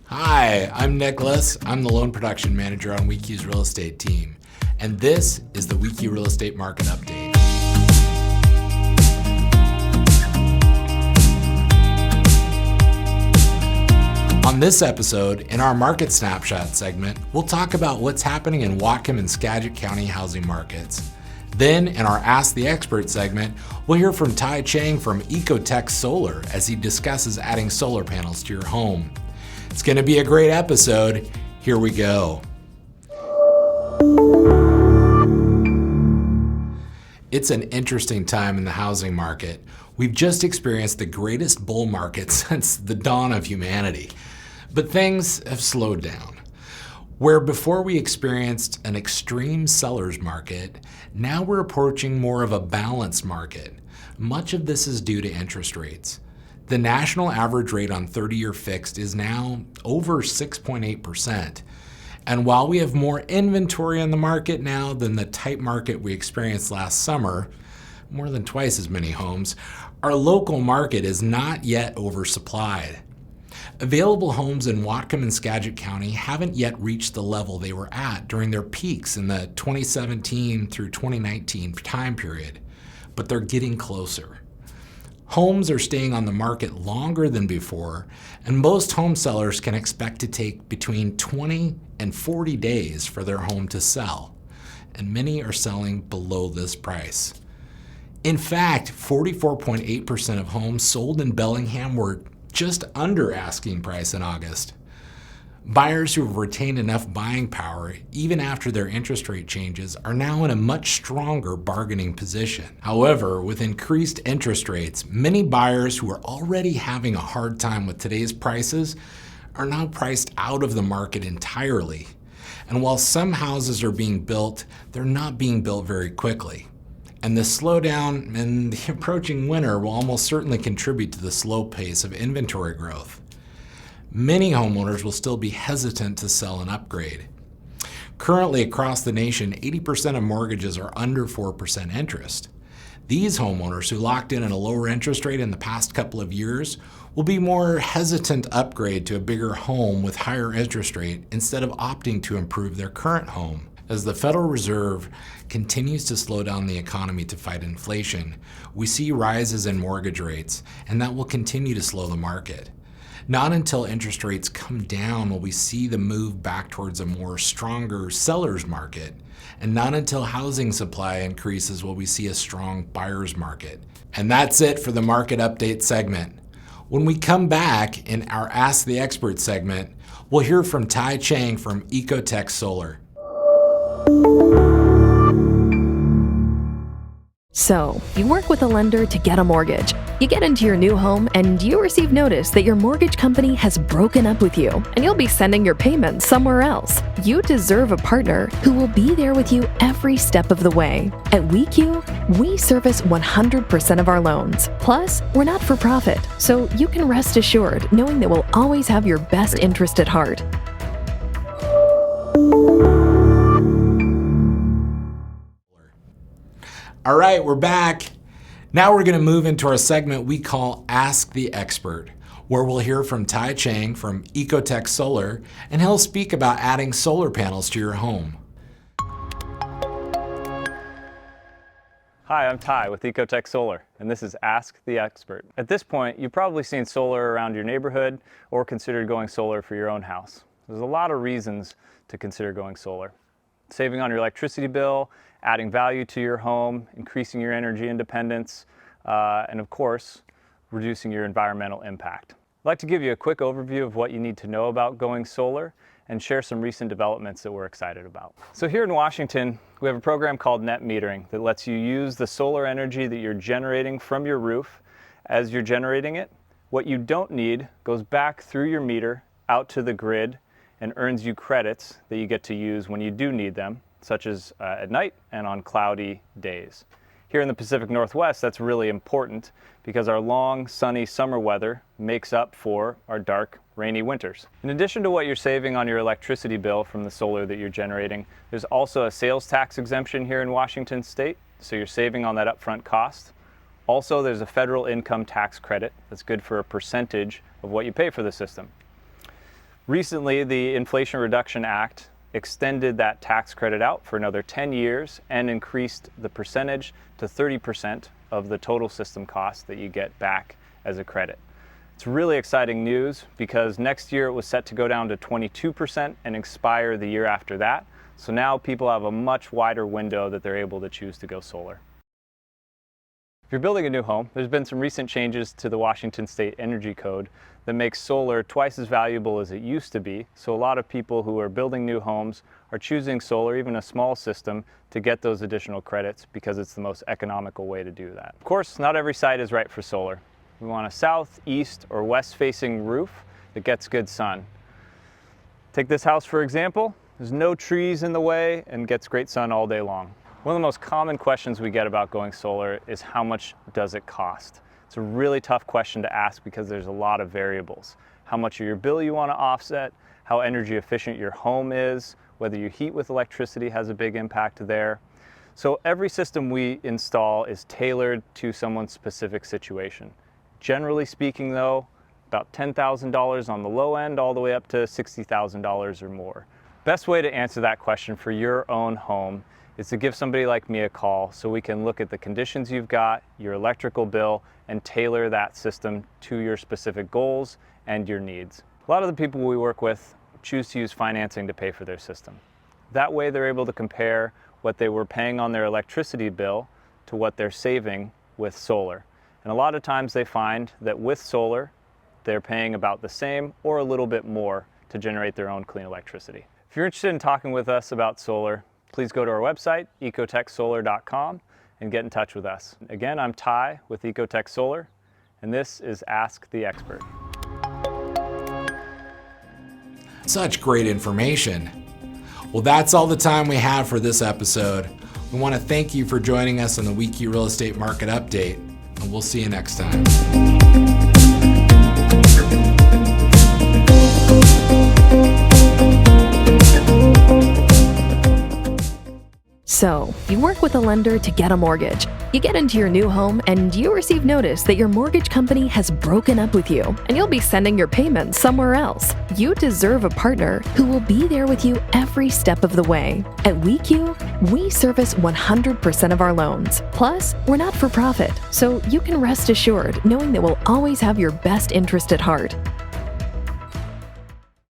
Hi, I'm Nicholas. I'm the loan production manager on WECU's real estate team, and this is the WECU Real Estate Market Update. On this episode, in our Market Snapshot segment, we'll talk about what's happening in Whatcom and Skagit County housing markets. Then, in our Ask the Expert segment, we'll hear from Ty Chang from Ecotech Solar as he discusses adding solar panels to your home. It's going to be a great episode. Here we go. It's an interesting time in the housing market. We've just experienced the greatest bull market since the dawn of humanity. But things have slowed down. Where before we experienced an extreme seller's market, now we're approaching more of a balanced market. Much of this is due to interest rates. The national average rate on 30-year fixed is now over 6.8%. And while we have more inventory on the market now than the tight market we experienced last summer, more than twice as many homes, our local market is not yet oversupplied. Available homes in Whatcom and Skagit County haven't yet reached the level they were at during their peaks in the 2017 through 2019 time period, but they're getting closer. Homes are staying on the market longer than before, and most home sellers can expect to take between 20 and 40 days for their home to sell, and many are selling below this price. In fact, 44.8% of homes sold in Bellingham were just under asking price in August. Buyers who have retained enough buying power, even after their interest rate changes, are now in a much stronger bargaining position. However, with increased interest rates, many buyers who are already having a hard time with today's prices are now priced out of the market entirely. And while some houses are being built, they're not being built very quickly. And the slowdown and the approaching winter will almost certainly contribute to the slow pace of inventory growth. Many homeowners will still be hesitant to sell and upgrade. Currently across the nation, 80% of mortgages are under 4% interest. These homeowners who locked in at a lower interest rate in the past couple of years will be more hesitant to upgrade to a bigger home with higher interest rate instead of opting to improve their current home. As the Federal Reserve continues to slow down the economy to fight inflation, we see rises in mortgage rates, and that will continue to slow the market. Not until interest rates come down will we see the move back towards a more stronger seller's market, and not until housing supply increases will we see a strong buyer's market. And that's it for the Market Update segment. When we come back in our Ask the Expert segment, we'll hear from Ty Chang from Ecotech Solar. So, you work with a lender to get a mortgage. You get into your new home and you receive notice that your mortgage company has broken up with you and you'll be sending your payments somewhere else. You deserve a partner who will be there with you every step of the way. At WECU, we service 100% of our loans. Plus, we're not for profit, so you can rest assured knowing that we'll always have your best interest at heart. All right, we're back. Now we're going to move into our segment we call Ask the Expert, where we'll hear from Ty Chang from Ecotech Solar, and he'll speak about adding solar panels to your home. Hi, I'm Ty with Ecotech Solar, and this is Ask the Expert. At this point, you've probably seen solar around your neighborhood or considered going solar for your own house. There's a lot of reasons to consider going solar. Saving on your electricity bill, adding value to your home, increasing your energy independence, and of course, reducing your environmental impact. I'd like to give you a quick overview of what you need to know about going solar and share some recent developments that we're excited about. So here in Washington, we have a program called net metering that lets you use the solar energy that you're generating from your roof as you're generating it. What you don't need goes back through your meter out to the grid and earns you credits that you get to use when you do need them, such as at night and on cloudy days. Here in the Pacific Northwest, that's really important because our long, sunny summer weather makes up for our dark, rainy winters. In addition to what you're saving on your electricity bill from the solar that you're generating, there's also a sales tax exemption here in Washington State, so you're saving on that upfront cost. Also, there's a federal income tax credit that's good for a percentage of what you pay for the system. Recently, the Inflation Reduction Act extended that tax credit out for another 10 years and increased the percentage to 30% of the total system cost that you get back as a credit. It's really exciting news because next year it was set to go down to 22% and expire the year after that. So now people have a much wider window that they're able to choose to go solar. If you're building a new home, there's been some recent changes to the Washington State Energy Code that makes solar twice as valuable as it used to be. So a lot of people who are building new homes are choosing solar, even a small system, to get those additional credits because it's the most economical way to do that. Of course, not every site is right for solar. We want a south, east, or west-facing roof that gets good sun. Take this house for example. There's no trees in the way and gets great sun all day long. One of the most common questions we get about going solar is how much does it cost? It's a really tough question to ask because there's a lot of variables. How much of your bill you want to offset, how energy efficient your home is, whether you heat with electricity has a big impact there. So every system we install is tailored to someone's specific situation. Generally speaking though, about $10,000 on the low end all the way up to $60,000 or more. Best way to answer that question for your own home is to give somebody like me a call so we can look at the conditions you've got, your electrical bill, and tailor that system to your specific goals and your needs. A lot of the people we work with choose to use financing to pay for their system. That way they're able to compare what they were paying on their electricity bill to what they're saving with solar. And a lot of times they find that with solar, they're paying about the same or a little bit more to generate their own clean electricity. If you're interested in talking with us about solar, please go to our website, ecotechsolar.com, and get in touch with us. Again, I'm Ty with Ecotech Solar, and this is Ask the Expert. Such great information. Well, that's all the time we have for this episode. We want to thank you for joining us on the WECU Real Estate Market Update, and we'll see you next time. So, you work with a lender to get a mortgage. You get into your new home and you receive notice that your mortgage company has broken up with you and you'll be sending your payments somewhere else. You deserve a partner who will be there with you every step of the way. At WECU, we service 100% of our loans. Plus, we're not for profit, so you can rest assured knowing that we'll always have your best interest at heart.